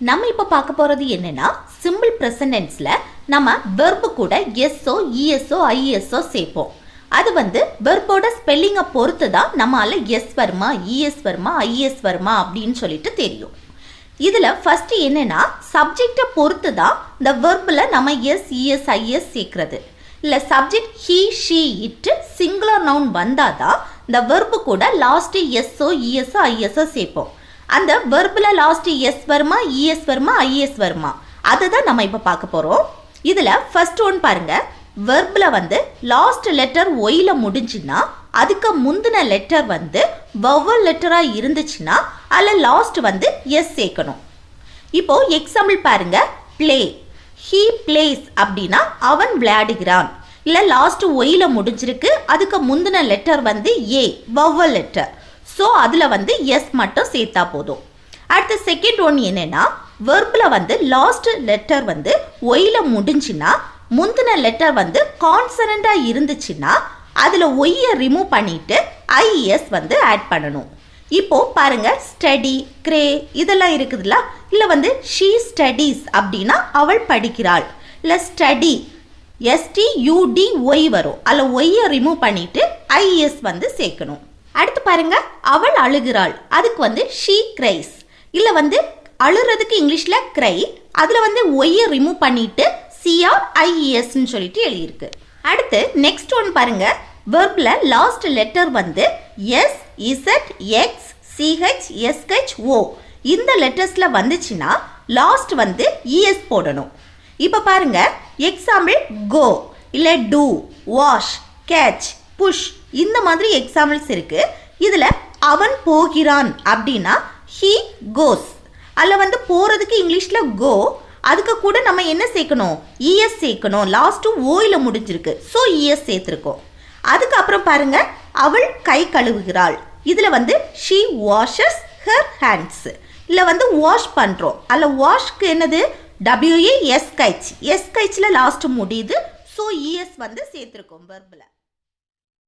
நம்ம இப்போ பார்க்க போகிறது என்னன்னா சிம்பிள் ப்ரெசன்ட் டென்ஸ்ல நம்ம வெர்பு கூட எஸ்ஓ இஎஸ்ஓ ஐஎஸ்ஓ சேர்ப்போம். அது வெர்போட ஸ்பெல்லிங்கை பொறுத்து தான் நம்மளால எஸ் வருமா இஎஸ் வருமா ஐஎஸ் வருமா அப்படின்னு சொல்லிட்டு தெரியும். இதில் ஃபர்ஸ்ட் என்னன்னா சப்ஜெக்டை பொறுத்து தான் இந்த வெர்பில் நம்ம எஸ் இஎஸ் ஐஎஸ் சேர்க்கறது. இல்லை சப்ஜெக்ட் ஹீ ஷீ இட்டு சிங்குலர் நவுன் வந்தால் தான் இந்த வெர்பு கூட லாஸ்ட்டு எஸ்ஓ இஎஸ்ஓ ஐஎஸ்ஓ சேர்ப்போம். அந்த வெர்பில் லாஸ்ட்டு எஸ் வருமா இஎஸ் வருமா ஐஎஸ் வருமா அதுதான் நம்ம இப்போ பார்க்க போகிறோம். இதில் ஃபர்ஸ்ட் ஒன் பாருங்க, வெர்பில் லாஸ்ட் லெட்டர் ஒயில முடிஞ்சுன்னா அதுக்கு முந்தின லெட்டர் வவல் லெட்டராக இருந்துச்சுன்னா அதில் லாஸ்ட் எஸ் சேர்க்கணும். இப்போ எக்ஸாம்பிள் பாருங்க, பிளே ஹீ பிளேஸ் அப்படின்னா அவன் விளையாடுகிறான். இல்லை லாஸ்ட் ஒயில முடிஞ்சிருக்கு, அதுக்கு முந்தின letter A vowel letter. So அதில் எஸ் மட்டும் சேர்த்தா போதும். அடுத்த செகண்ட் ஒன் என்னன்னா, வெர்பில் லாஸ்ட் லெட்டர் ஒயில முடிஞ்சுன்னா முந்தின லெட்டர் கான்சனண்டாக இருந்துச்சுன்னா அதில் ஒய்யை ரிமூவ் பண்ணிட்டு ஐஎஸ் ஆட் பண்ணணும். இப்போ பாருங்க, ஸ்டடி கிரே இதெல்லாம் இருக்குதுல்ல, இல்லை ஷீ ஸ்டடீஸ் அப்படின்னா அவள் படிக்கிறாள். இல்லை ஸ்டடி எஸ்டியூடி ஒய் வரும், அதில் ஒய்யை ரிமூவ் பண்ணிட்டு ஐஎஸ் சேர்க்கணும். அடுத்து பாருங்க, அவள் அழுகிறாள், அதுக்கு ஷீ கிரைஸ். இல்லை அழுறதுக்கு இங்கிலீஷில் கிரை, அதில் ஒய்யை ரிமூவ் பண்ணிட்டு சிஆர் ஐஎஸ்ன்னு சொல்லிட்டு எழுதியிருக்கு. அடுத்து நெக்ஸ்ட் ஒன் பாருங்க, வெர்பில் last letter S Z X CH SH O இந்த லெட்டர்ஸில் வந்துச்சுன்னா லாஸ்ட் இஎஸ் போடணும். இப்போ பாருங்க, எக்ஸாம்பிள் கோ, இல்லை டூ, வாஷ், கேட்ச், புஷ் இந்த மாதிரி எக்ஸாம்பிள்ஸ் இருக்கு. இதில் அவன் போகிறான் அப்படின்னா ஹீ கோஸ். அதில் போகிறதுக்கு இங்கிலீஷில் கோ, அதுக்கு கூட நம்ம என்ன சேர்க்கணும் இஎஸ் சேர்க்கணும். லாஸ்ட்டு ஓயில் முடிஞ்சிருக்கு, ஸோ இஎஸ் சேர்த்துருக்கோம். அதுக்கப்புறம் பாருங்க, அவள் கை கழுவுகிறாள். இதில் ஷீ வாஷஸ் ஹர் ஹேண்ட்ஸ். இல்லை வாஷ் பண்ணுறோம், அதில் வாஷ்க்கு என்னது WASH எஸ்கைச்சில் லாஸ்ட்டு முடியுது, ஸோ இஎஸ் சேர்த்துருக்கோம் வெர்பில்.